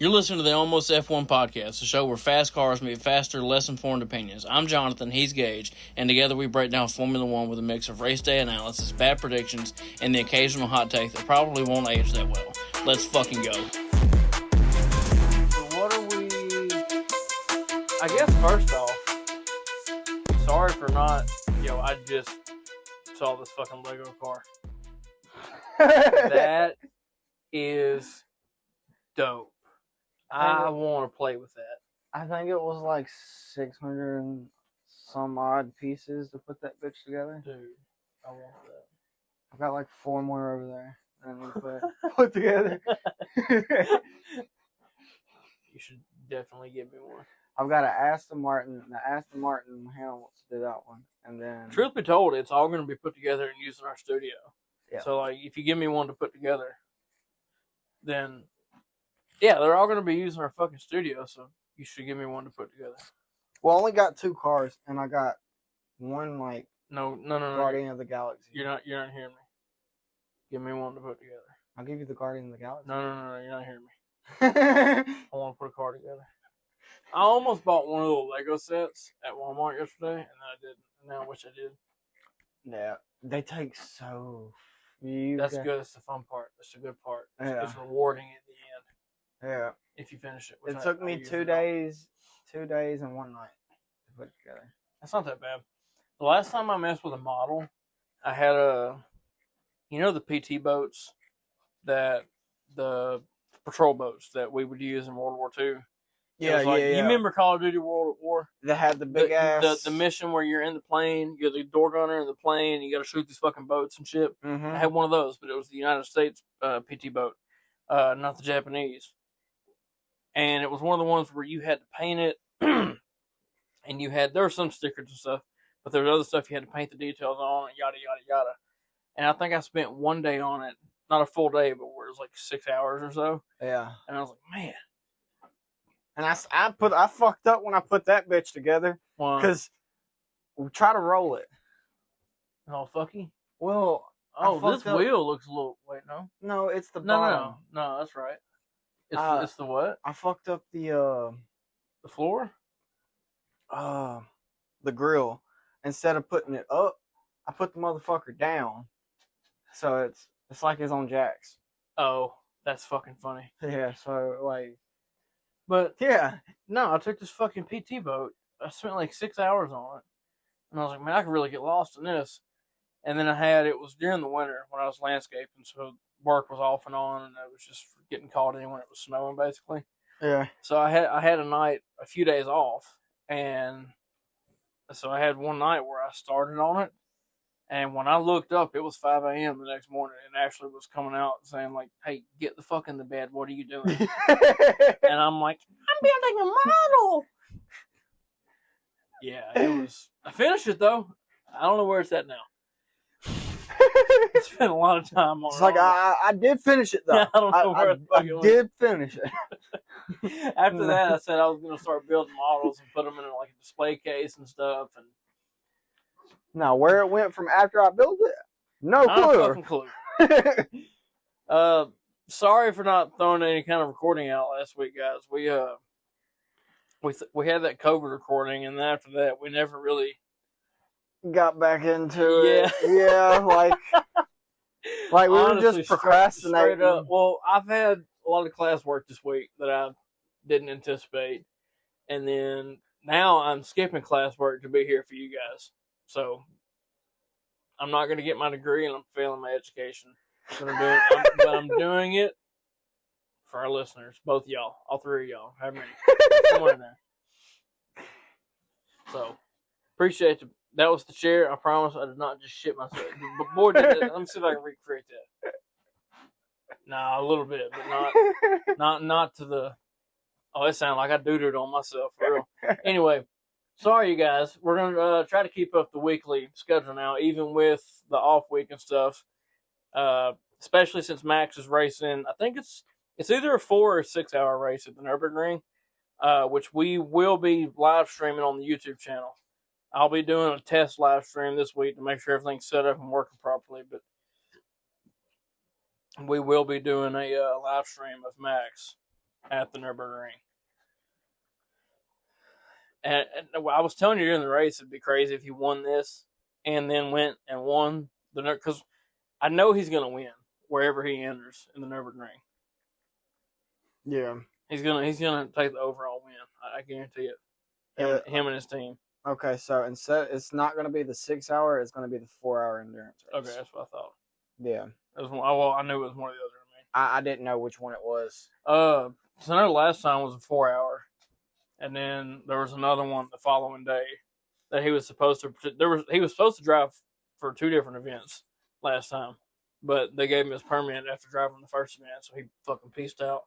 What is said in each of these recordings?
You're listening to the Almost F1 podcast, a show where fast cars meet faster, less informed opinions. I'm Jonathan, he's Gage, and together we break down Formula One with a mix of race day analysis, bad predictions, and the occasional hot take that probably won't age that well. Let's fucking go. So what are we... I guess first off, sorry for not... I just saw this fucking Lego car. That is dope. I want to play with that. I think it was like 600 and some odd pieces to put that bitch together. Dude, I want that. I've got like 4 more over there that I need to put together. You should definitely give me one. I've got an Aston Martin. The Aston Martin Hannah wants to do that one. And then... Truth be told, it's all going to be put together and used in our studio. Yeah. So, like, if you give me one to put together, then... Yeah, they're all going to be using our fucking studio, so you should give me one to put together. Well, I only got 2 cars, and I got one, like, No. Guardian of the Galaxy. You're not hearing me. Give me one to put together. I'll give you the Guardian of the Galaxy. No, you're not hearing me. I want to put a car together. I almost bought one of those Lego sets at Walmart yesterday, and then I didn't. And now I wish I did. Yeah, they take so... That's good. That's the fun part. That's the good part. Yeah. It's rewarding at the end. Yeah. If you finish it. It took me 2 days and 1 night to put it together. That's not that bad. The last time I messed with a model, I had the PT boats, that the patrol boats that we would use in World War II. Yeah. You remember Call of Duty World at War? They had the big ass... The mission where you're in the plane, you're the door gunner in the plane, you got to shoot these fucking boats and shit. Mm-hmm. I had one of those, but it was the United States PT boat, not the Japanese. And it was one of the ones where you had to paint it, and there were some stickers and stuff, but there was other stuff you had to paint the details on, and yada, yada, yada. And I think I spent 1 day on it, not a full day, but where it was like 6 hours or so. Yeah. And I was like, man. And I fucked up when I put that bitch together, because we try to roll it. Oh, fucky? Well, this wheel looks a little, wait, no? No, it's the bottom. No, that's right. It's the what? I fucked up the floor? The grill. Instead of putting it up, I put the motherfucker down. So it's like it's on jacks. Oh, that's fucking funny. Yeah, so like... But, yeah. No, I took this fucking PT boat. I spent like 6 hours on it. And I was like, man, I could really get lost in this. And then it was during the winter when I was landscaping, so work was off and on, and I was just getting caught in when it was snowing, basically. Yeah. So I had a few days off, and so I had one night where I started on it, and when I looked up, it was 5 a.m. the next morning, and Ashley was coming out saying, like, hey, get the fuck in the bed, what are you doing? And I'm like, I'm building a model! Yeah, I finished it, though. I don't know where it's at now. I spent a lot of time on it. It's like, I did finish it, though. Yeah, I don't know where I did finish it. After that, I said I was going to start building models and put them in like a display case and stuff. And now, where it went from after I built it, no fucking clue. Sorry for not throwing any kind of recording out last week, guys. We had that COVID recording, and then after that, we never really got back into it. Yeah, like we honestly, were just procrastinating. Straight up. Well, I've had a lot of classwork this week that I didn't anticipate, and then now I'm skipping classwork to be here for you guys. So I'm not going to get my degree, and I'm failing my education. But I'm doing it for our listeners, both y'all, all 3 of y'all, however many, somewhere in there. So appreciate that was the chair. I promise I did not just shit myself. But boy, did it. Let me see if I can recreate that. Nah, a little bit, but not to the... Oh, it sounded like I dooted on myself, for real. Anyway, sorry, you guys. We're going to try to keep up the weekly schedule now, even with the off week and stuff. Especially since Max is racing. I think it's either a 4 or 6 hour race at the Nürburgring, which we will be live streaming on the YouTube channel. I'll be doing a test live stream this week to make sure everything's set up and working properly, but we will be doing a live stream of Max at the Nürburgring. And I was telling you during the race, it'd be crazy if he won this and then went and won the because I know he's going to win wherever he enters in the Nürburgring. Yeah. He's gonna take the overall win. I guarantee it. Him and his team. Okay, so instead, it's not going to be the 6 hour. It's going to be the 4 hour endurance race. Okay, that's what I thought. Yeah. It was well, I knew it was one of the other. I didn't know which one it was. So I know the last time was a 4 hour, and then there was another one the following day that he was supposed to. He was supposed to drive for 2 different events last time, but they gave him his permit after driving the first event, so he fucking peaced out.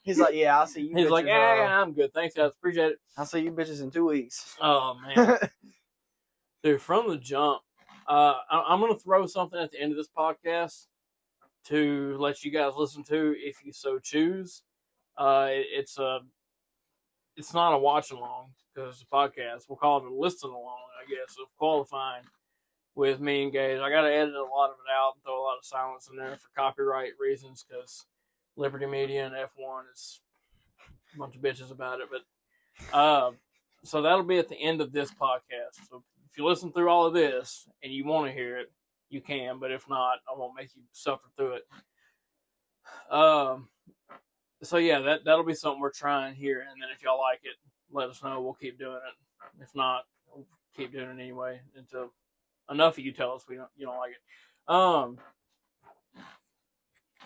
He's like, yeah, I'll see you. He's bitches, like, yeah, I'm good. Thanks, guys. Appreciate it. I'll see you bitches in 2 weeks. Oh, man. Dude, from the jump, I'm going to throw something at the end of this podcast to let you guys listen to if you so choose. It's not a watch along because it's a podcast. We'll call it a listen along, I guess, of qualifying with me and Gage. I got to edit a lot of it out and throw a lot of silence in there for copyright reasons because Liberty Media and F1 is a bunch of bitches about it. But so that'll be at the end of this podcast. So if you listen through all of this and you want to hear it, you can. But if not, I won't make you suffer through it. So yeah, that'll be something we're trying here. And then if y'all like it, let us know. We'll keep doing it. If not, we'll keep doing it anyway until enough of you tell us you don't like it.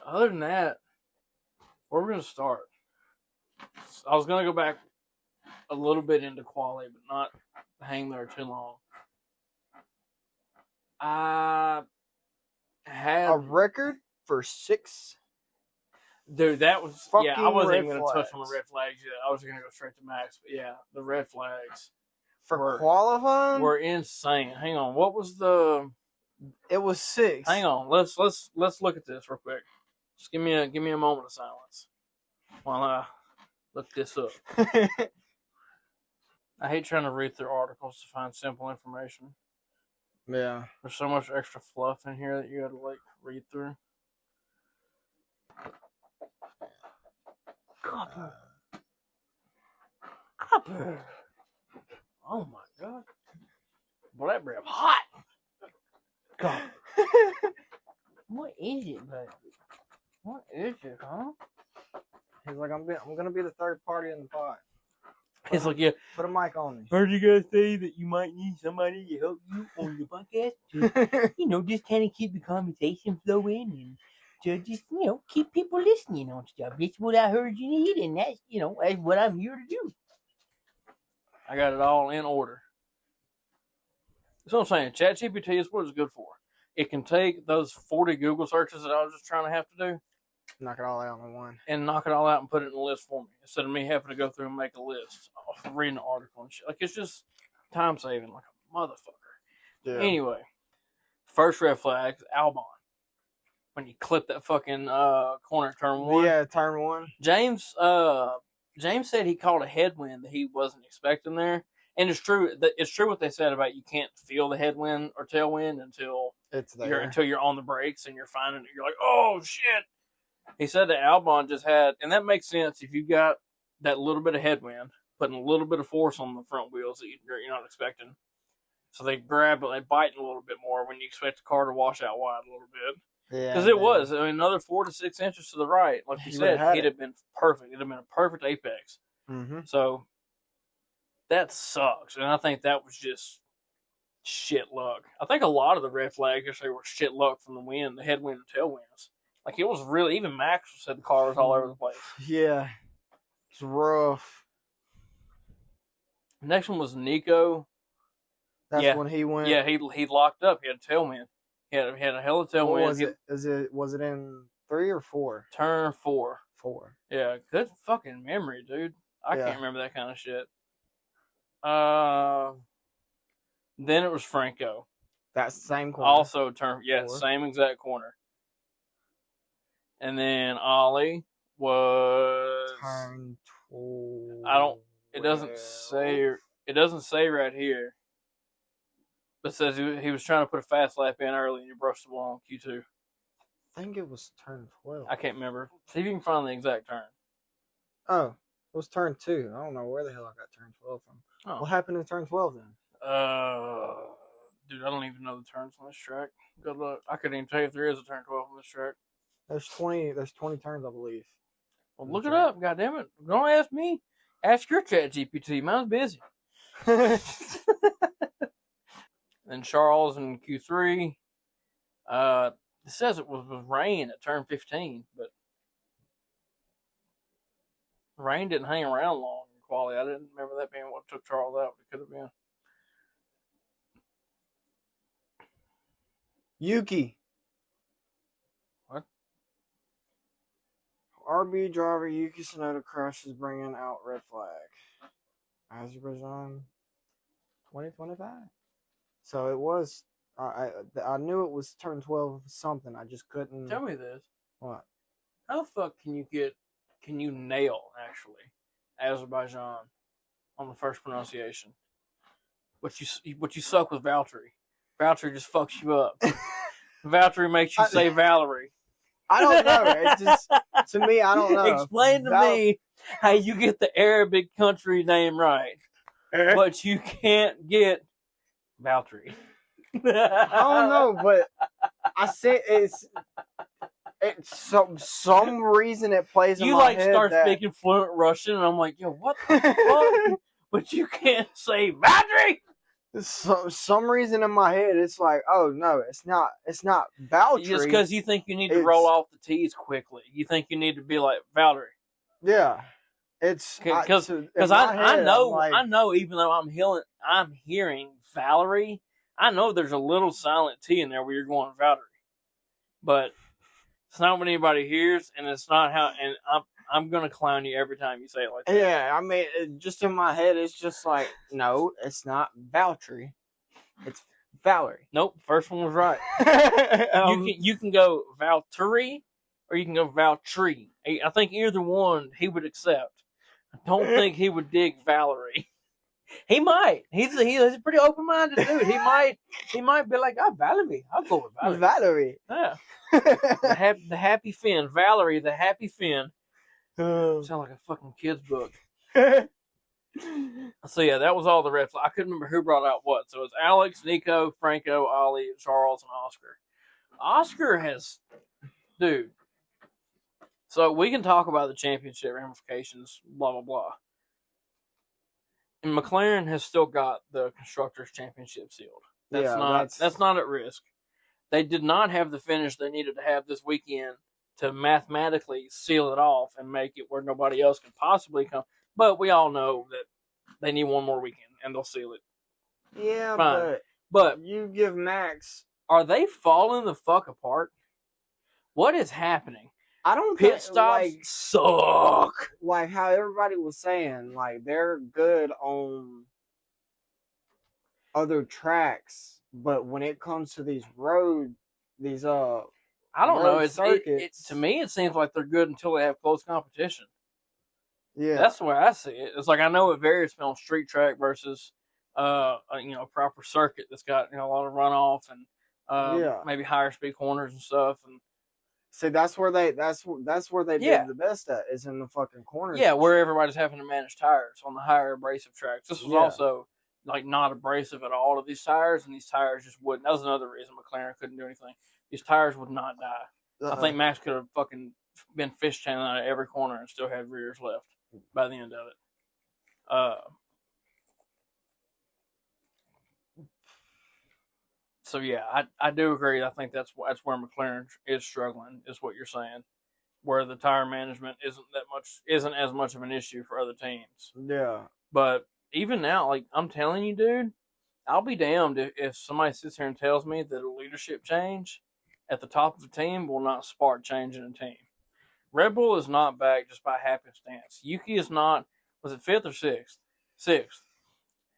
Other than that, where we're going to start. I was going to go back a little bit into quali, but not hang there too long. I had a record for 6. Dude, that was fucking I wasn't even red going to touch on the flags. red flags yet. I was going to go straight to Max, but yeah, the red flags For qualifying? were insane. Hang on, what was the? It was 6. Hang on, let's look at this real quick. Just give me a moment of silence while I look this up. I hate trying to read through articles to find simple information. Yeah. There's so much extra fluff in here that you gotta read through. Copper. Oh my god. Boy, that bread hot. God. What is it, baby? What is it, huh? He's like, I'm gonna be the third party in the pot. It's like, yeah. Put a mic on me. Heard you guys say that you might need somebody to help you on your podcast to, just kind of keep the conversation flowing and to just, keep people listening on stuff. That's what I heard you need, and that's, that's what I'm here to do. I got it all in order. That's what I'm saying. ChatGPT is what it's good for. It can take those 40 Google searches that I was just trying to have to do, knock it all out in one, and knock it all out and put it in a list for me instead of me having to go through and make a list of reading an article and shit. Like, it's just time saving like a motherfucker. Yeah. Anyway, first red flag is Albon. When you clip that fucking corner at turn 1. Yeah, turn 1. James said he caught a headwind that he wasn't expecting there. And it's true. It's true what they said about you can't feel the headwind or tailwind until it's there. Until you're on the brakes and you're finding it. You're like, oh shit. He said that Albon just had, and that makes sense if you've got that little bit of headwind, putting a little bit of force on the front wheels that you're not expecting. So they grab it, they bite a little bit more when you expect the car to wash out wide a little bit. Yeah, because it was. I mean, another 4 to 6 inches to the right, like you said, it'd have been perfect. It'd have been a perfect apex. Mm-hmm. So that sucks, and I think that was just shit luck. I think a lot of the red flags actually were shit luck from the wind, the headwind and tailwinds. Like, it was really, even Max said the car was all over the place. Yeah, it's rough. Next one was Nico. That's when he went. Yeah, he locked up. He had a tailwind. He had a hell of a tailwind. What was it in 3 or 4? Turn 4. 4. Yeah, good fucking memory, dude. I can't remember that kind of shit. Then it was Franco. That same corner. Also turn, same exact corner. And then Ollie was turn 12. It doesn't say right here. But it says he was trying to put a fast lap in early and you brushed the ball on Q2. think it was turn 12. I can't remember. See if you can find the exact turn. Oh, it was turn 2. I don't know where the hell I got turn 12 from. Oh. What happened in turn 12 then? Dude, I don't even know the turns on this track. Good luck. I couldn't even tell you if there is a turn 12 on this track. There's 20 turns, I believe. Well, look it up. God damn it. Don't ask me. Ask your chat GPT. Mine's busy. Then Charles in Q3. It says it was rain at turn 15, but rain didn't hang around long in quality. I didn't remember that being what took Charles out. It could have been. Yuki. What? RB driver Yuki Tsunoda crashes, bringing out red flag. Azerbaijan 2025. So it was. I knew it was turn 12 of something. I just couldn't. Tell me this. What? How the fuck can you nail, actually, Azerbaijan on the first pronunciation? But you suck with Valtteri. Valtteri just fucks you up. Valtteri makes you say Valerie. I don't know. It just, to me, I don't know. Explain to me how you get the Arabic country name right, but you can't get Valtteri. I don't know, but I say it's some reason it plays in you my like head start that, speaking fluent Russian, and I'm like, yo, what the fuck? But you can't say Valtteri. some reason in my head it's like, oh no, it's not Valtteri. Just because you think you need to roll off the T's quickly, you think you need to be like Valtteri. Yeah, it's because I know even though I'm hearing Valerie, I know there's a little silent T in there where you're going Valtteri, but it's not what anybody hears, and it's not how. And I'm gonna clown you every time you say it like that. Yeah, I mean, just in my head, it's just like, no, it's not Valtteri, it's Valerie. Nope, first one was right. You can go Valtteri, or you can go Valtteri. I think either one he would accept. I don't think he would dig Valerie. He might. He's a pretty open-minded dude. He might be like, oh, Valerie. I'll go with Valerie. Valerie. Yeah. the happy Finn. Valerie, the happy Finn. Sound like a fucking kid's book. So yeah, that was all the red flag. I couldn't remember who brought out what. So it was Alex, Nico, Franco, Ollie, Charles, and Oscar. Oscar has, dude. So we can talk about the championship ramifications, blah blah blah. And McLaren has still got the Constructors' Championship sealed. That's not at risk. They did not have the finish they needed to have this weekend to mathematically seal it off and make it where nobody else can possibly come. But we all know that they need one more weekend and they'll seal it. Yeah, fine. But you give Max. Are they falling the fuck apart? What is happening? I don't pit stops suck. Like how everybody was saying, like they're good on other tracks, but when it comes to these I don't know. Circuits, to me, it seems like they're good until they have close competition. Yeah, that's the way I see it. It's like I know it varies on street track versus a proper circuit that's got a lot of runoff and maybe higher speed corners and stuff. And see, that's where they did the best at, is in the fucking corners. Yeah, where everybody's having to manage tires on the higher abrasive tracks. This was also like not abrasive at all to these tires, and these tires just wouldn't. That was another reason McLaren couldn't do anything. These tires would not die. I think Max could have fucking been fish tailing out of every corner and still had rears left by the end of it. So yeah, I do agree. I think that's where McLaren is struggling, is what you're saying, where the tire management isn't as much of an issue for other teams. Yeah. But even now, like I'm telling you, dude, I'll be damned if somebody sits here and tells me that a leadership change at the top of the team will not spark change in a team. Red Bull is not back just by happenstance. Yuki is not. Was it 5th or 6th? 6th.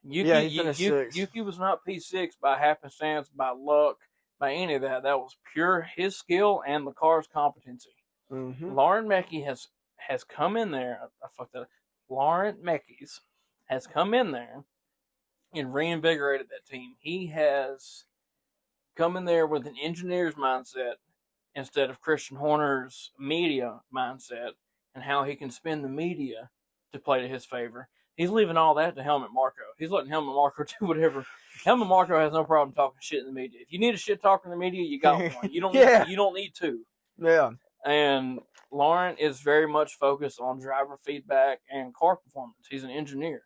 Yuki was not P6 by happenstance, by luck, by any of that. That was pure his skill and the car's competency. Mm-hmm. Lauren Meckie has come in there. I fucked that up. Lauren Meckies has come in there and reinvigorated that team. He has come in there with an engineer's mindset instead of Christian Horner's media mindset and how he can spin the media to play to his favor. He's leaving all that to Helmut Marko. He's letting Helmut Marko do whatever. Helmut Marko has no problem talking shit in the media. If you need a shit talker in the media, you got one. You don't need, you don't need two. Yeah. And Laurent is very much focused on driver feedback and car performance. He's an engineer.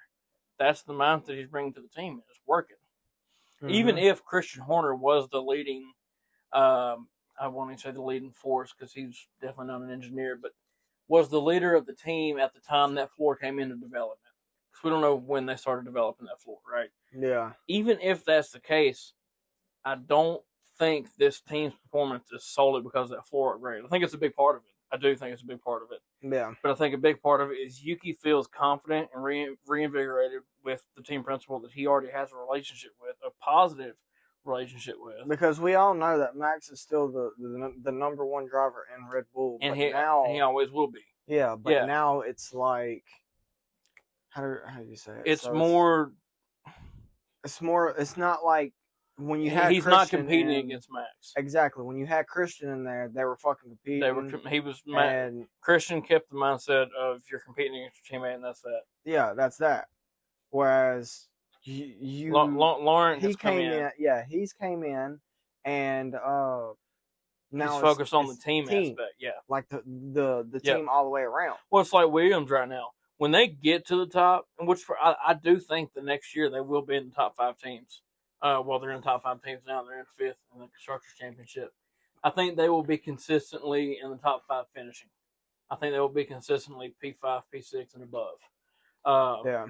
That's the mindset he's bringing to the team, and it's working. Mm-hmm. Even if Christian Horner was the leading, I won't even say the leading force because he's definitely not an engineer, but was the leader of the team at the time that floor came into development. Because we don't know when they started developing that floor, right? Yeah. Even if that's the case, I don't think this team's performance is solely because of that floor upgrade. I think it's a big part of it. I do think it's a big part of it. Yeah. But I think a big part of it is Yuki feels confident and reinvigorated with the team principal that he already has a relationship with, a positive relationship with. Because we all know that Max is still the number one driver in Red Bull. And but he always will be. Yeah, but now it's like, how do you say it? It's so more. It's not like when you had he's Christian not competing against Max. Exactly. When you had Christian in there, they were fucking competing. And Christian kept the mindset of you're competing against your teammate, and that's that. Yeah, that's that. Whereas Lauren he came in. Yeah, he's came in, and now he's focused on the team aspect. Yeah, like the team all the way around. Well, it's like Williams right now. When they get to the top, and which I do think the next year they will be in the top 5 teams. Well, they're in the top 5 teams now. They're in 5th in the Constructors' Championship. I think they will be consistently in the top 5 finishing. I think they will be consistently P5, P6, and above.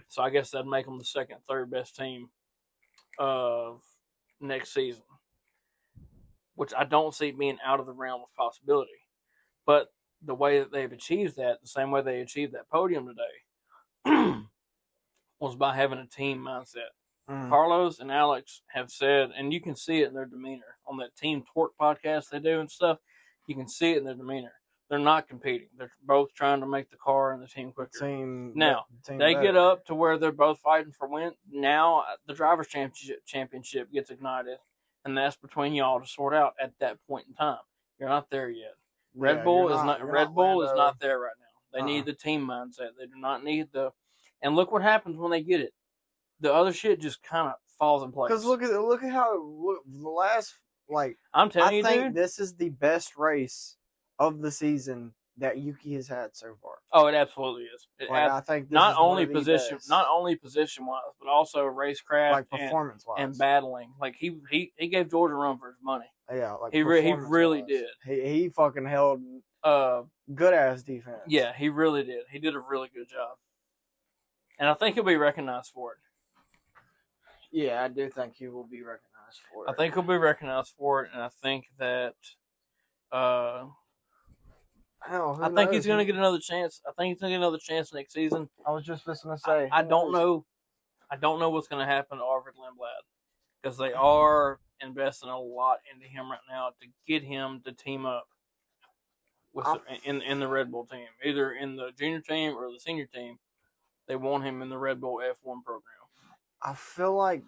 So I guess that'd make them the second, third best team of next season, which I don't see being out of the realm of possibility. But the way that they've achieved that, the same way they achieved that podium today, was by having a team mindset. Carlos and Alex have said, and you can see it in their demeanor on that Team Torque podcast they do and stuff. You can see it in their demeanor. They're not competing. They're both trying to make the car and the team quicker. They get up to where they're both fighting for win. Now the Drivers' Championship gets ignited, and that's between y'all to sort out at that point in time. You're not there yet. Red Bull is not there right now. They need the team mindset. They do not need and look what happens when they get it. The other shit just kind of falls in place. Because look at how the last I'm telling you, I think dude, this is the best race of the season that Yuki has had so far. Oh, it absolutely is. I think this not is only position wise, but also racecraft, performance wise, and battling. Like he gave George a run for his money. Yeah, he really did. He fucking held good ass defense. Yeah, he really did. He did a really good job, and I think he'll be recognized for it. Yeah, I do think he will be recognized for it. I think he'll be recognized for it, and I think that I think he's going to get another chance. I think he's going to get another chance next season. I was just listening to say. I don't know. I don't know what's going to happen to Arvid Lindblad because they are investing a lot into him right now to get him to team up with in the Red Bull team, either in the junior team or the senior team. They want him in the Red Bull F1 program. I feel like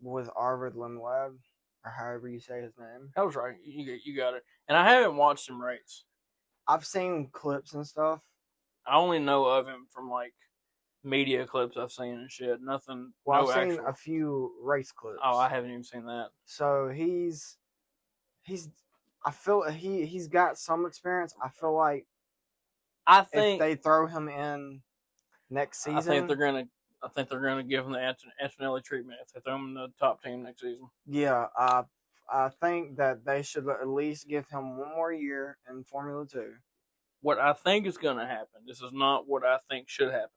with Arvid Lindblad, or however you say his name. That was right. You got it. And I haven't watched him race. I've seen clips and stuff. I only know of him from media clips I've seen and shit. Nothing. Well, I've seen a few race clips. Oh, I haven't even seen that. So I feel he's got some experience. I feel like if they throw him in next season, I think they're gonna give him the Antonelli treatment if they throw him in the top team next season. Yeah, I think that they should at least give him one more year in Formula 2. What I think is going to happen, this is not what I think should happen.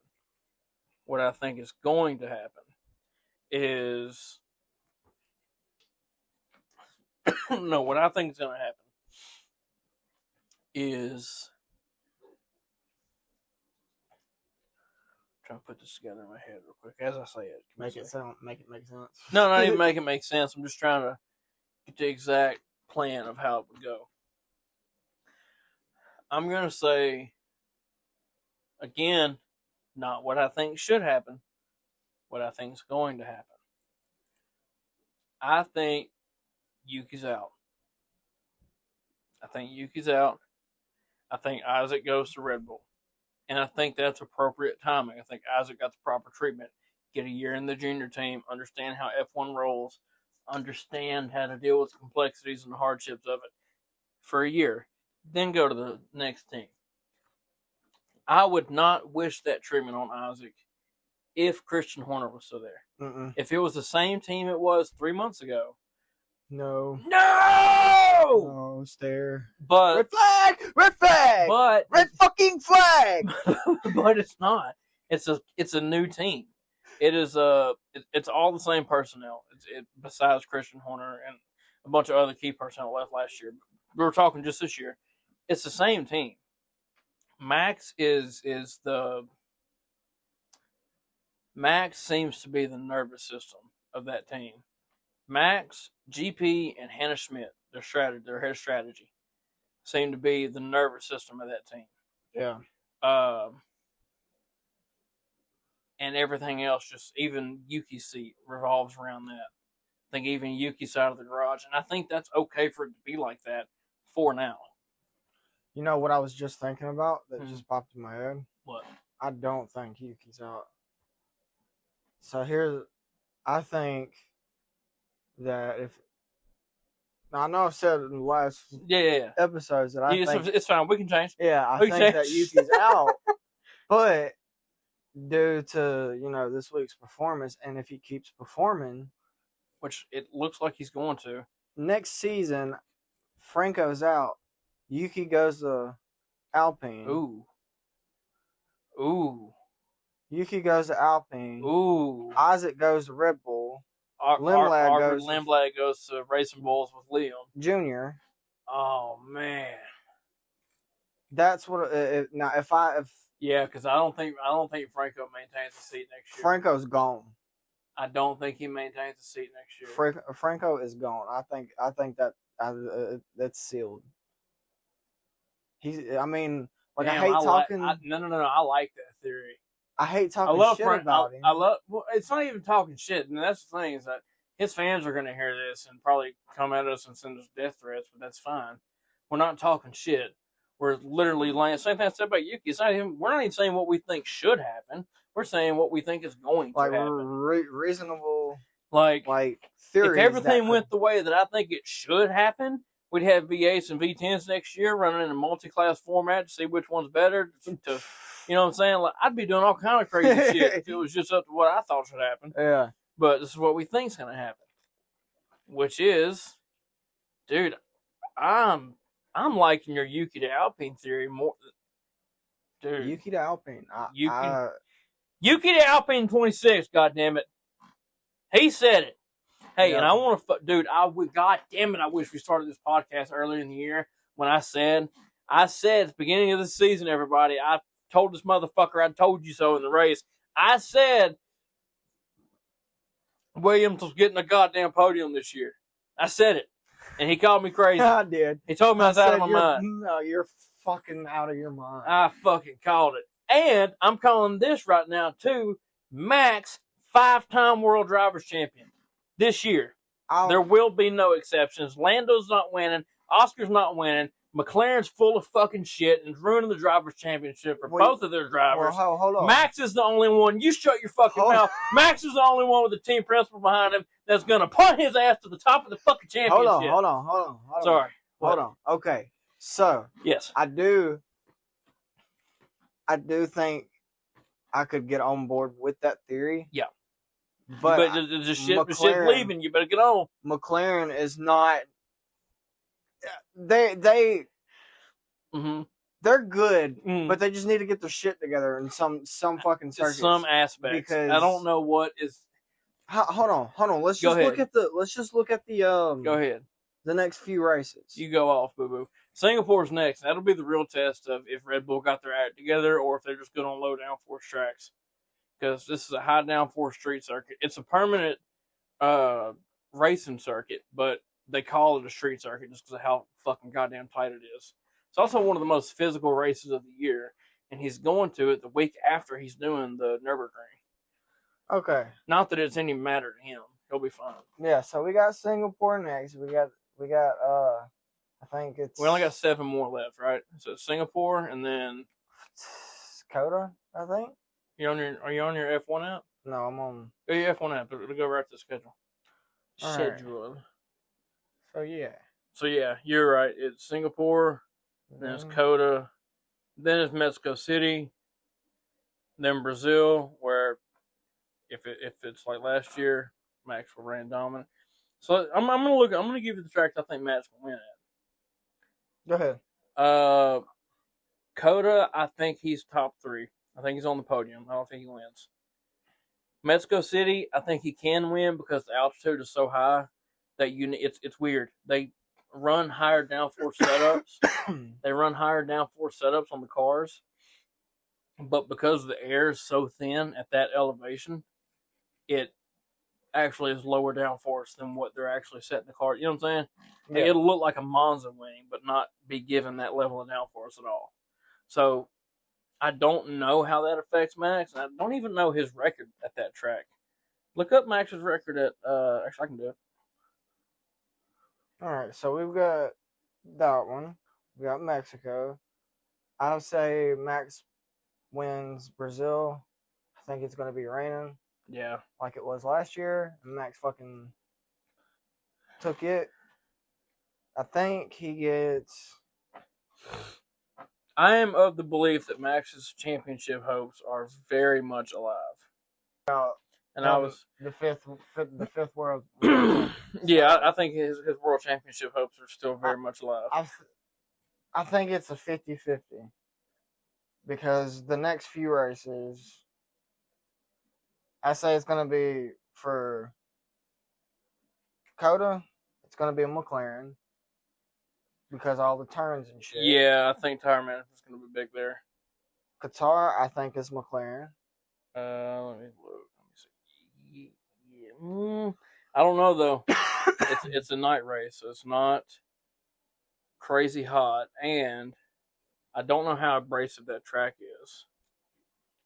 What I think is going to happen is... no, what I think is going to happen is... I'm trying to put this together in my head real quick. As I say it. Make it make sense. No, not even make it make sense. I'm just trying to get the exact plan of how it would go. I'm going to say, again, not what I think should happen, what I think is going to happen. I think Yuki's out. I think Yuki's out. I think Isaac goes to Red Bull. And I think that's appropriate timing. I think Isaac got the proper treatment. Get a year in the junior team, understand how F1 rolls, understand how to deal with the complexities and the hardships of it for a year, then go to the next team. I would not wish that treatment on Isaac if Christian Horner was still there. Mm-mm. If it was the same team it was 3 months ago. No, stare. But Red flag! Red flag! But red fucking flag! but it's not. It's a new team. It is it's all the same personnel. Besides Christian Horner and a bunch of other key personnel left last year. We were talking just this year. It's the same team. Max seems to be the nervous system of that team. Max, GP, and Hannah Schmidt, their head of strategy, seem to be the nervous system of that team. Yeah. And everything else, just even Yuki's seat revolves around that. I think even Yuki's out of the garage, and I think that's okay for it to be like that for now. You know what I was just thinking about that just popped in my head? What? I don't think Yuki's out. So I think that now I know I've said in the last episodes that I think it's fine. We can change. Yeah, I think that Yuki's out, but due to this week's performance, and if he keeps performing, which it looks like he's going to, next season, Franco's out. Yuki goes to Alpine. Ooh. Yuki goes to Alpine. Ooh. Isaac goes to Red Bull. Lindblad goes to Racing Bulls with Liam Junior. Oh man, that's what. Because I don't think Franco maintains the seat next year. Franco's gone. I don't think he maintains the seat next year. Franco is gone. I think that that's sealed. I hate talking. I like that theory. I hate talking shit about him. Well, it's not even talking shit. And that's the thing is that his fans are going to hear this and probably come at us and send us death threats, but that's fine. We're not talking shit. We're literally laying. Same thing I said about Yuki. It's not even, we're not even saying what we think should happen. We're saying what we think is going to happen. Reasonable. Like theories. If everything went the way that I think it should happen, we'd have V8s and V10s next year running in a multi-class format to see which one's better. You know what I'm saying? Like, I'd be doing all kind of crazy shit if it was just up to what I thought should happen. Yeah. But this is what we think's going to happen. Which is, dude, I'm liking your Yuki to Alpine theory more. Dude. Yuki to Alpine. Yuki to Alpine 26, goddammit. He said it. Hey, yeah. And I want to, dude, God damn it, I wish we started this podcast earlier in the year when I said at the beginning of the season, everybody, I told this motherfucker I told you so in the race. I said Williams was getting a goddamn podium this year. I said it. And he called me crazy. I did. He told me I was out of my mind. No, you're fucking out of your mind. I fucking called it. And I'm calling this right now, too. Max, 5-time World Drivers Champion this year. There will be no exceptions. Lando's not winning. Oscar's not winning. McLaren's full of fucking shit and ruining the Drivers' Championship for both of their drivers. Well, hold on. Max is the only one. You shut your fucking mouth. Max is the only one with the team principal behind him that's going to punt his ass to the top of the fucking championship. Hold on. Sorry. Hold on. Okay. So. Yes. I do think I could get on board with that theory. Yeah. But the shit's leaving. You better get on. McLaren is not. They're good, but they just need to get their shit together in some fucking circuits. Some aspects. Because I don't know what is. Hold on. Let's just look at the. Go ahead. The next few races. You go off, boo boo. Singapore's next. That'll be the real test of if Red Bull got their act together or if they're just good on low downforce tracks. Because this is a high downforce street circuit. It's a permanent racing circuit, but they call it a street circuit just because of how fucking goddamn tight it is. It's also one of the most physical races of the year, and he's going to it the week after he's doing the Nürburgring. Okay. Not that it's any matter to him. He'll be fine. Yeah, so we got Singapore next. We got I think it's... We only got 7 more left, right? So Singapore, and then... Coda, I think. Are you on your F1 app? No, I'm on... Go your F1 app. It'll go right to the schedule. All Schedule. Right. So, yeah, you're right. It's Singapore, then it's Coda, then it's Mexico City, then Brazil, where if it's like last year, Max will ran dominant. So I'm gonna give you the tracks I think Max will win at. Go ahead. Coda, I think he's top 3. I think he's on the podium. I don't think he wins. Mexico City, I think he can win because the altitude is so high that it's weird. They run higher downforce setups. They run higher downforce setups on the cars, but because the air is so thin at that elevation, it actually is lower downforce than what they're actually setting the car. You know what I'm saying? Yeah. It'll look like a Monza winning, but not be given that level of downforce at all. So I don't know how that affects Max. And I don't even know his record at that track. Look up Max's record at actually I can do it. Alright, so we've got that one. We got Mexico. I'll say Max wins Brazil. I think it's gonna be raining. Yeah. Like it was last year. And Max fucking took it. I think he gets... I am of the belief that Max's championship hopes are very much alive. And I was the fifth world. Yeah, I think his world championship hopes are still very much alive. I think it's a 50-50 because the next few races, I say it's gonna be for Coda. It's gonna be a McLaren. Because all the turns and shit. Yeah, I think tire management's going to be big there. Qatar, I think, is McLaren. Let me look. Let me see. Yeah. I don't know, though. It's a night race, so it's not crazy hot. And I don't know how abrasive that track is.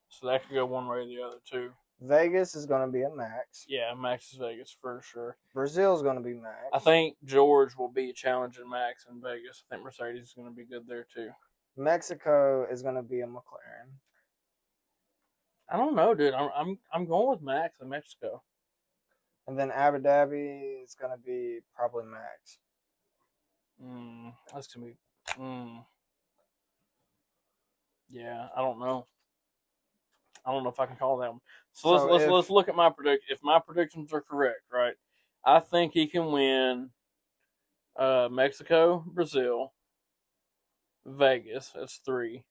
So that could go one way or the other, too. Vegas is going to be a Max. Yeah, Max is Vegas for sure. Brazil's going to be Max. I think George will be challenging Max in Vegas. I think Mercedes is going to be good there too. Mexico is going to be a McLaren. I don't know, dude. I'm going with Max in Mexico. And then Abu Dhabi is going to be probably Max. That's going to be... Yeah, I don't know. I don't know if I can call that one. So let's look at my prediction. If my predictions are correct, right? I think he can win Mexico, Brazil, Vegas. That's 3.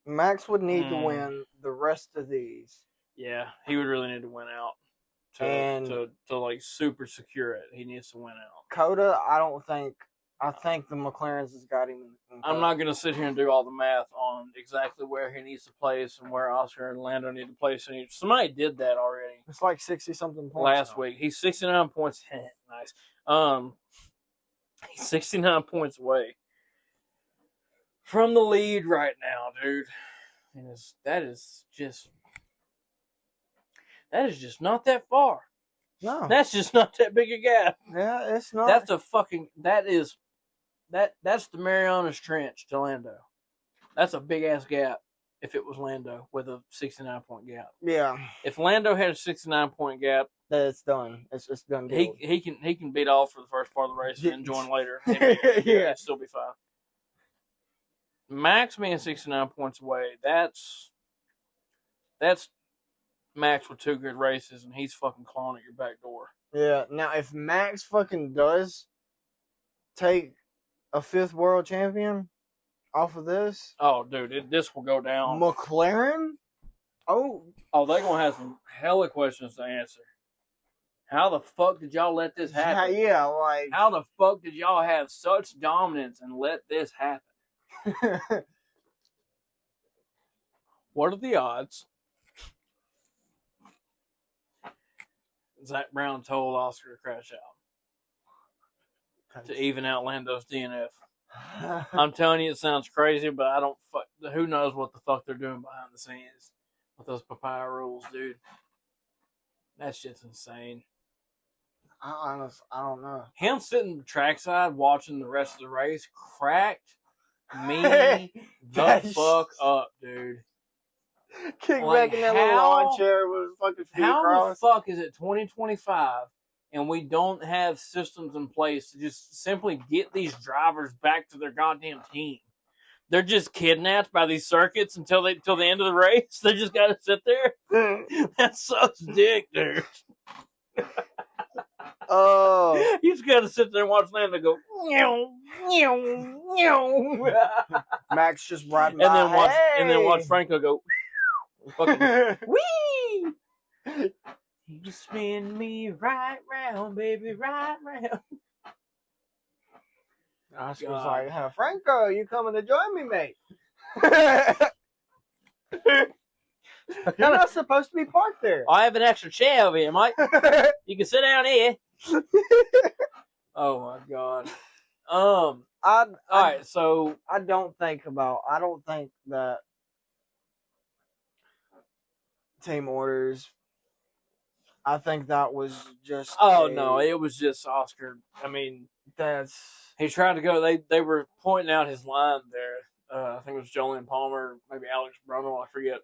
Max would need to win the rest of these. Yeah, he would really need to win out to like super secure it. He needs to win out. Coda, I think the McLaren's has got him. I'm not going to sit here and do all the math on exactly where he needs to place and where Oscar and Lando need to place. Somebody did that already. It's like 60-something points. Last week. He's 69 points. Nice. He's 69 points away from the lead right now, dude. And that is just not that far. No. That's just not that big a gap. Yeah, it's not. That's the Marianas Trench to Lando. That's a big ass gap if it was Lando with a 69-point gap. Yeah. If Lando had a 69-point gap, then it's done. It's just done. He can beat off for the first part of the race and then join later. It'd still be fine. Max being 69 points away, that's Max with 2 good races and he's fucking clawing at your back door. Yeah. Now if Max fucking does take a 5th world champion off of this. Oh, dude, this will go down. McLaren? Oh, they're going to have some hella questions to answer. How the fuck did y'all let this happen? Yeah, like... How the fuck did y'all have such dominance and let this happen? What are the odds? Zach Brown told Oscar to crash out. To even out Lando's DNF. I'm telling you, it sounds crazy, but who knows what the fuck they're doing behind the scenes with those papaya rules, dude. That shit's insane. I don't know. Him sitting trackside watching the rest of the race cracked me the fuck up, dude. Kick back in that little lawn chair with fucking feet across. The fuck is it 2025 and we don't have systems in place to just simply get these drivers back to their goddamn team? They're just kidnapped by these circuits until the end of the race. They just gotta sit there. That sucks dick, dude. Oh, you just gotta sit there and watch them. They go, meow, meow, meow. Max just riding by. And then watch Franco go, fucking, wee. You spin me right round, baby, right round. Oscar's like, hey, Franco, you coming to join me, mate? You're not supposed to be parked there. I have an extra chair over here, Mike. You can sit down here. Oh my god. Alright, so I don't think that team orders. I think that was just. No, it was just Oscar. I mean, he tried to go. They were pointing out his line there. I think it was Jolene Palmer, maybe Alex Brunel, I forget.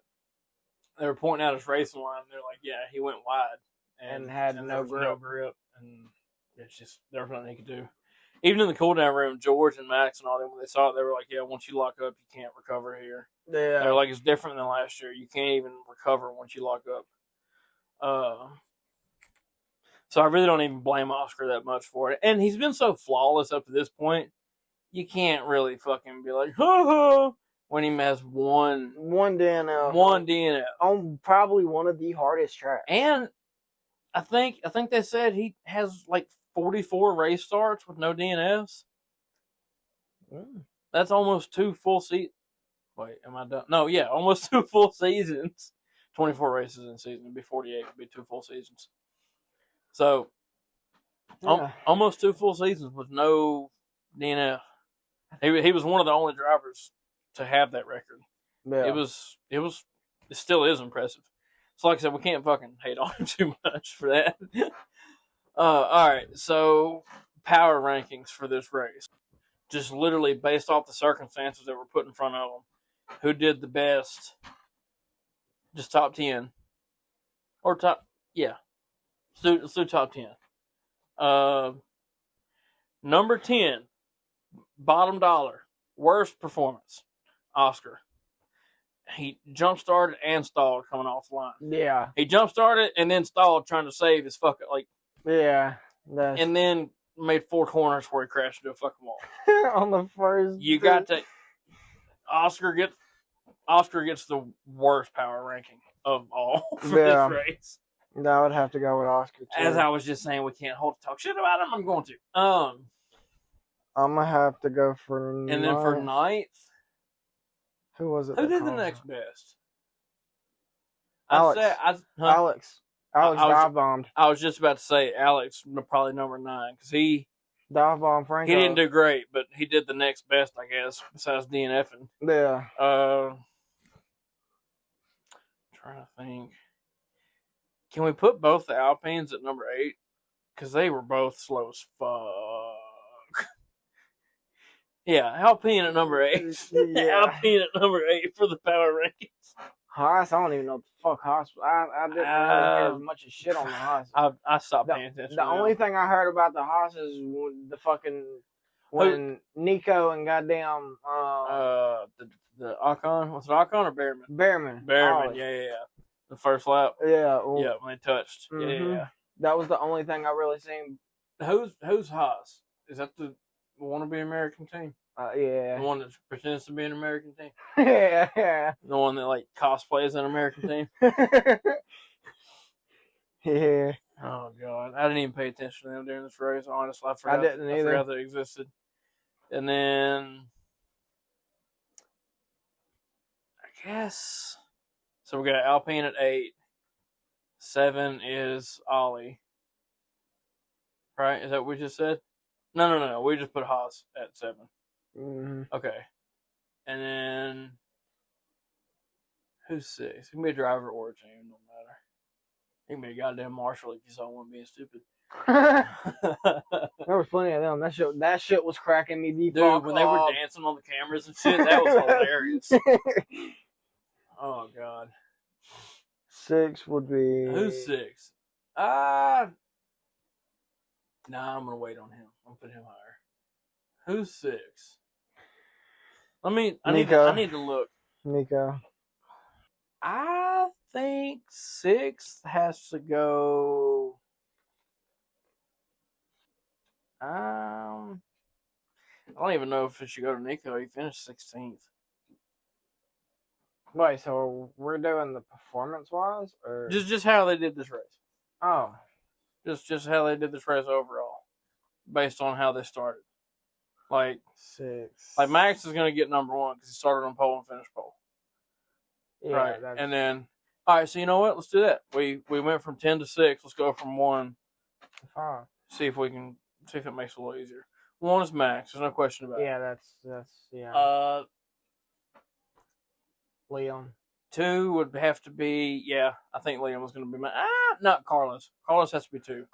They were pointing out his racing line. They're like, yeah, he went wide and had no grip. And it's just there was nothing he could do. Even in the cool down room, George and Max and all them, when they saw it, they were like, yeah, once you lock up, you can't recover here. Yeah. They're like, it's different than last year. You can't even recover once you lock up. So I really don't even blame Oscar that much for it. And he's been so flawless up to this point, you can't really fucking be like, ho, when he has one DNF. One DNF. On probably one of the hardest tracks. And I think they said he has like 44 race starts with no DNFs. That's almost 2 full seasons. Wait, am I done? No, yeah, almost 2 full seasons. 24 races in a season. It'd be 48. It'd be 2 full seasons. So, almost 2 full seasons with no DNF. He was one of the only drivers to have that record. Yeah. It still is impressive. So like I said, we can't fucking hate on him too much for that. Alright, so power rankings for this race. Just literally based off the circumstances that were put in front of them. Who did the best? Just top 10. Or top, yeah. Let's do top 10. Number 10, bottom dollar, worst performance, Oscar. He jump started and stalled coming off the line. Yeah. He jump started and then stalled trying to save his fucking Yeah. And then made 4 corners where he crashed into a fucking wall. On the first. You got to. Oscar gets the worst power ranking of all for this race. No, I would have to go with Oscar too. As I was just saying, we can't talk shit about him. I'm going to. I'm gonna have to go for. And then for ninth, who was it? Who did the next best? Alex. Alex dive bombed. I was just about to say Alex, probably number 9, because he dive bombed Franco. He didn't do great, but he did the next best, I guess, besides DNFing. Yeah. Trying to think. Can we put both the Alpines at number 8? Because they were both slow as fuck. Yeah, Alpine at number 8. Yeah. Alpine at number 8 for the power rankings. Haas, I don't even know what the fuck Haas. I didn't really hear as much as shit on the Haas. I stopped paying attention. The only thing I heard about the Haas is when Nico and goddamn the Ocon, was it Ocon or Behrman? Behrman, yeah. The first lap. Yeah. Yeah, when they touched. Mm-hmm. Yeah. That was the only thing I really seen. Who's Haas? Is that the wannabe American team? Yeah. The one that pretends to be an American team? Yeah. The one that cosplays an American team? Yeah. Oh god. I didn't even pay attention to them during this race, honestly. I forgot they existed. And then I guess so we got Alpine at 8. 7 is Ollie. Right? Is that what we just said? No. We just put Haas at 7. Mm-hmm. Okay. And then who's 6? He can be a driver or a team, no matter. He can be a goddamn marshal if you saw one being stupid. There was plenty of them. That shit was cracking me the fuck when they were up. dancing on the cameras and shit, that was hilarious. Oh god. 6 would be. Who's 6? Nah, I'm gonna wait on him. I'm gonna put him higher. Who's 6? I need to look. Nico. I think 6 has to go. I don't even know if it should go to Nico. He finished 16th. Wait, so we're doing the performance-wise, or just how they did this race? Oh, just how they did this race overall, based on how they started. Like 6. Like Max is going to get number 1 because he started on pole and finished pole. Yeah, right, and then all right. So you know what? Let's do that. We went from 10 to 6. Let's go from 1 to 5. See if it makes it a little easier. 1 is Max. There's no question about it. Yeah, that's. Liam. 2 would have to be, I think Liam was going to be not Carlos. Carlos has to be 2.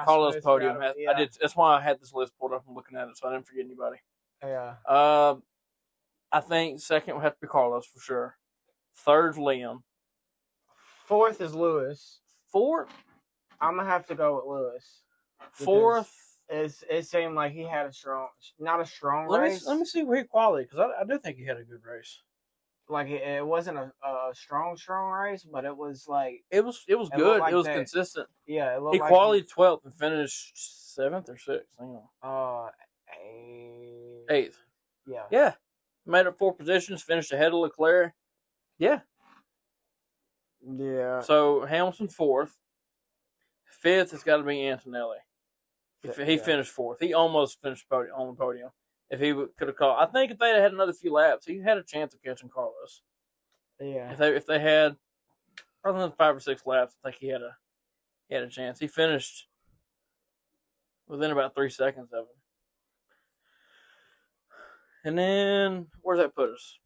Carlos podium. I did. That's why I had this list pulled up and looking at it, so I didn't forget anybody. Yeah. I think 2nd would have to be Carlos for sure. 3rd, Liam. 4th is Lewis. 4th? I'm gonna have to go with Lewis. 4th. It seemed like he had not a strong race. Let me see where he quality, because I do think he had a good race. Like it wasn't a strong race, but it was like it was good. It was consistent. Yeah, he qualified 12th and finished 7th or 6th. Hang on. 8th. Yeah. Yeah. Made up 4 positions. Finished ahead of Leclerc. Yeah. Yeah. So Hamilton 4th. 5th has got to be Antonelli. He finished 4th. He almost finished on the podium. If he could have called, I think if they had another few laps, he had a chance of catching Carlos. Yeah. If they had rather than 5 or 6 laps, I think he had a chance. He finished within about 3 seconds of him. And then where's that put us?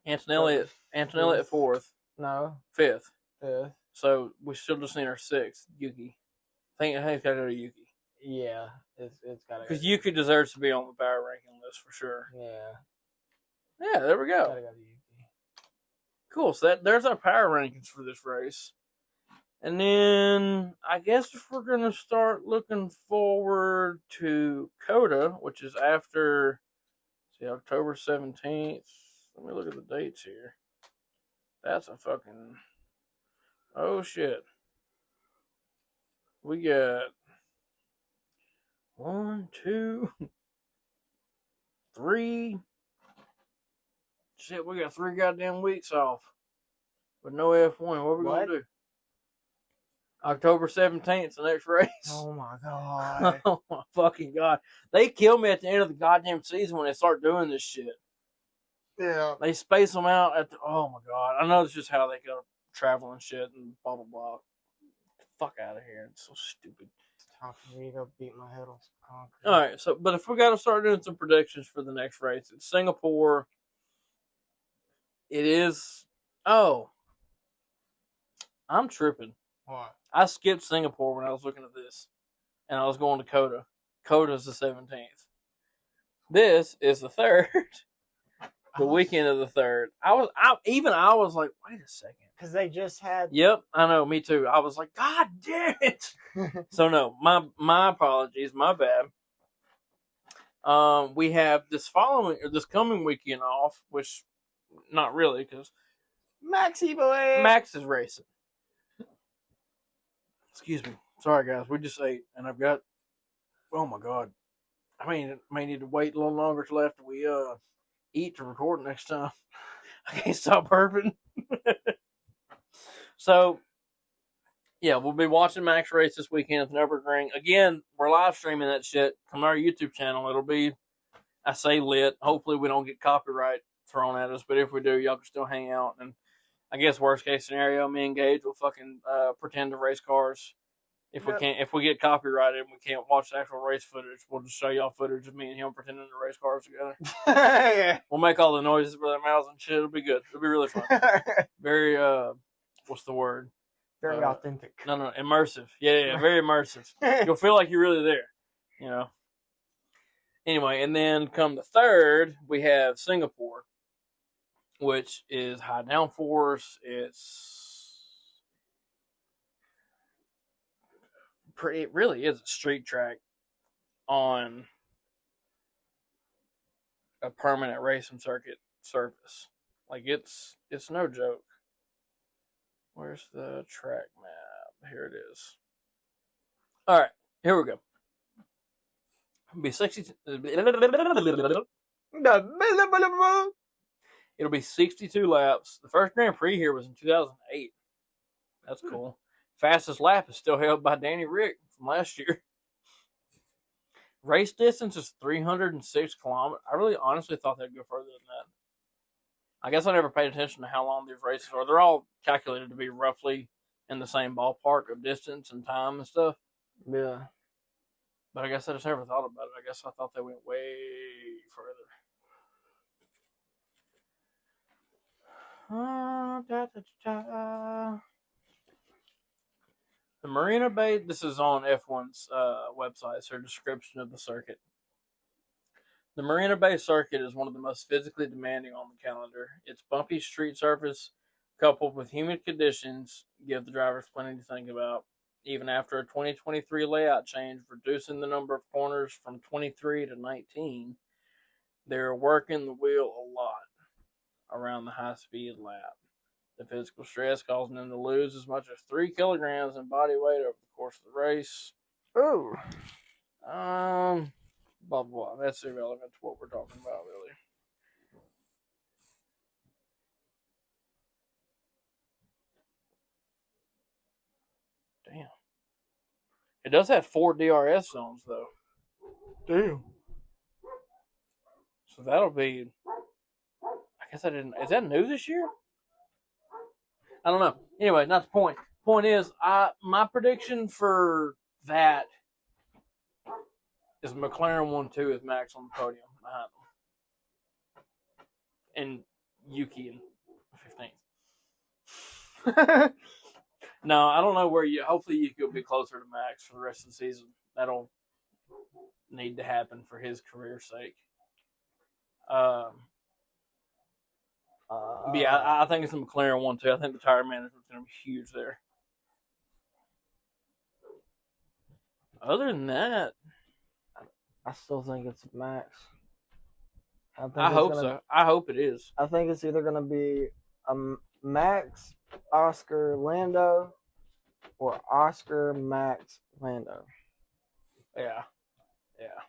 Antonelli at 4th. No. 5th. 5th. So we still just need our 6th, Yuki. I think it's got to go to Yuki. Yeah, it's got to. Because Yuki deserves to be on the power ranking list for sure. Yeah. Yeah, there we go. Gotta go to Yuki. Cool. So there's our power rankings for this race. And then I guess if we're gonna start looking forward to COTA, which is after October 17th. Let me look at the dates here. That's a fucking shit. We got 1, 2, 3. Shit, we got 3 goddamn weeks off with no F1. What are we gonna do? October 17th is the next race. Oh my god. Oh my fucking god. They kill me at the end of the goddamn season when they start doing this shit. Yeah. They space them out oh my god. I know it's just how they go travel and shit and blah blah blah. Get the fuck out of here. It's so stupid. Time for me to go beat my head on some concrete. Alright, but if we gotta start doing some predictions for the next race, it's Singapore. It is I'm tripping. What? I skipped Singapore when I was looking at this. And I was going to COTA. COTA's the 17th. This is the 3rd. The weekend of the 3rd. I was like, wait a second. Because they just had. Yep, I know, me too. I was like, God damn it. So no, my apologies, my bad. We have this coming weekend off, which not really, because Maxie boy. Max is racing. Excuse me. Sorry guys, we just ate and I've got oh my god. I may need to wait a little longer till after we eat to record next time. I can't stop burping. So yeah, we'll be watching Max race this weekend at the Nürburgring. Again, we're live streaming that shit from our YouTube channel. It'll be, I say lit. Hopefully we don't get copyright thrown at us, but if we do, y'all can still hang out. And I guess worst case scenario, me and Gage will fucking pretend to race cars. If we get copyrighted and we can't watch the actual race footage, we'll just show y'all footage of me and him pretending to race cars together. Yeah. We'll make all the noises with our mouths and shit. It'll be good. It'll be really fun. Very what's the word? Very authentic. No, immersive. Yeah, very immersive. You'll feel like you're really there, you know. Anyway, and then come the third, we have Singapore, which is high downforce. It's pretty. It really is a street track on a permanent racing circuit surface. Like it's no joke. Where's the track map? Here it is. All right, here we go. It'll be 60. It'll be 62 laps. The first Grand Prix here was in 2008. That's cool. Fastest lap is still held by Danny Rick from last year. Race distance is 306 kilometers. I really honestly thought they'd go further than that. I guess I never paid attention to how long these races are. They're all calculated to be roughly in the same ballpark of distance and time and stuff. Yeah. But I guess I just never thought about it. I guess I thought they went way further. The Marina Bay, this is on F1's website, it's their description of the circuit. The Marina Bay circuit is one of the most physically demanding on the calendar. Its bumpy street surface, coupled with humid conditions, give the drivers plenty to think about. Even after a 2023 layout change, reducing the number of corners from 23 to 19, they're working the wheel a lot around the high-speed lap. The physical stress causing them to lose as much as 3 kilograms in body weight over the course of the race. Ooh. Blah, blah. That's irrelevant to what we're talking about, really. Damn. It does have 4 DRS zones, though. Damn. So that'll be... I guess I didn't... Is that new this year? I don't know. Anyway, not the point. Point is, my prediction for that is McLaren 1-2 with Max on the podium behind them. And Yuki in 15th. No, I don't know where you... Hopefully Yuki will be closer to Max for the rest of the season. That'll need to happen for his career's sake. Yeah, I think it's the McLaren 1-2. I think the tire management's going to be huge there. Other than that, I still think it's Max. I hope so. I hope it is. I think it's either going to be a Max, Oscar, Lando, or Oscar, Max, Lando. Yeah. Yeah.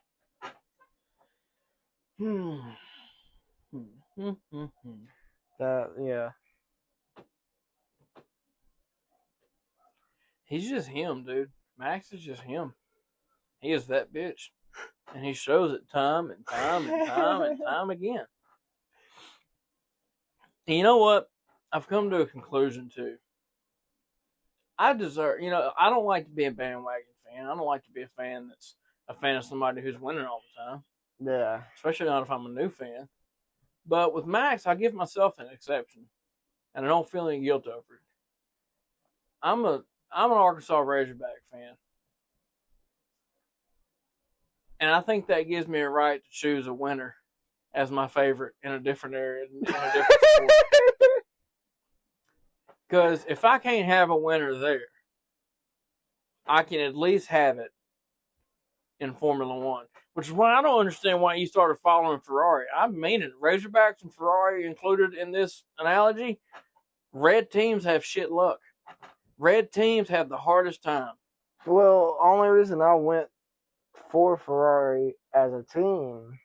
He's just him, dude. Max is just him. He is that bitch. And he shows it time and time and time and time again. And you know what? I've come to a conclusion, too. I deserve... I don't like to be a bandwagon fan. I don't like to be a fan that's a fan of somebody who's winning all the time. Yeah. Especially not if I'm a new fan. But with Max, I give myself an exception. And I don't feel any guilt over it. I'm an Arkansas Razorback fan. And I think that gives me a right to choose a winner as my favorite in a different area, in a different sport. Because if I can't have a winner there, I can at least have it in Formula One. Which is why I don't understand why you started following Ferrari. I mean it. Razorbacks and Ferrari included in this analogy. Red teams have shit luck. Red teams have the hardest time. Well, only reason I went for Ferrari as a team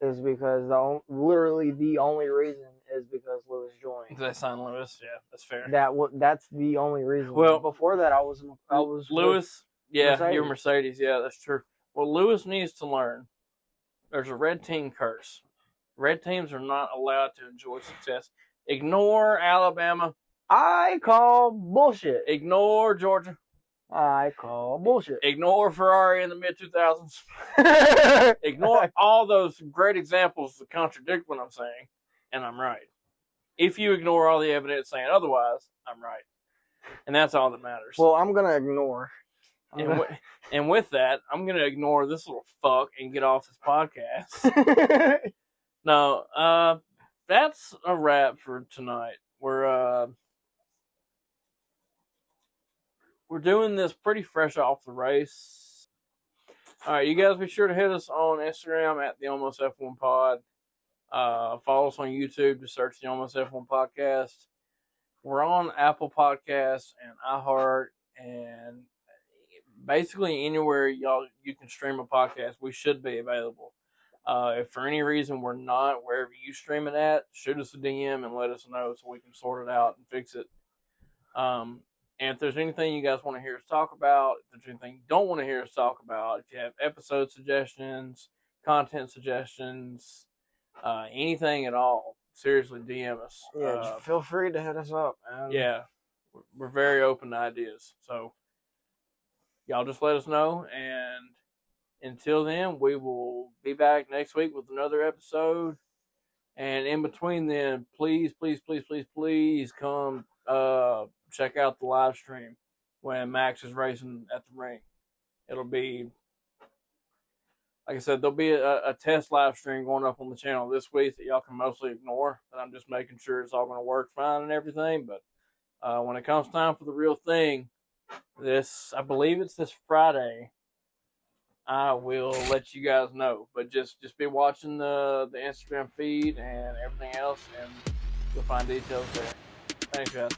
is because literally the only reason is because Lewis joined. They signed Lewis. Yeah, that's fair. That's the only reason. Well, before that, I was Lewis. Yeah, Mercedes. you're Mercedes. Yeah, that's true. Well, Lewis needs to learn. There's a red team curse. Red teams are not allowed to enjoy success. Ignore Alabama. I call bullshit. Ignore Georgia. I call bullshit. Ignore Ferrari in the mid-2000s. Ignore all those great examples that contradict what I'm saying, and I'm right. If you ignore all the evidence saying otherwise, I'm right. And that's all that matters. Well, I'm going to ignore. And with that, I'm going to ignore this little fuck and get off this podcast. No, that's a wrap for tonight. We're doing this pretty fresh off the race. All right, you guys be sure to hit us on Instagram at the Almost F1 Pod. Follow us on YouTube to search the Almost F1 Podcast. We're on Apple Podcasts and iHeart and basically anywhere you can stream a podcast. We should be available. If for any reason we're not, wherever you stream it at, shoot us a DM and let us know so we can sort it out and fix it. And if there's anything you guys want to hear us talk about, if there's anything you don't want to hear us talk about, if you have episode suggestions, content suggestions, anything at all, seriously, DM us. Yeah, feel free to hit us up, man. Yeah, we're very open to ideas. So, y'all just let us know. And until then, we will be back next week with another episode. And in between then, please, please, please, please, please come check out the live stream when Max is racing at the ring. It'll be, like I said, there'll be a test live stream going up on the channel this week that y'all can mostly ignore. But I'm just making sure it's all going to work fine and everything. But when it comes time for the real thing, I believe it's this Friday, I will let you guys know. But just be watching the Instagram feed and everything else, and you'll find details there. Thanks, guys.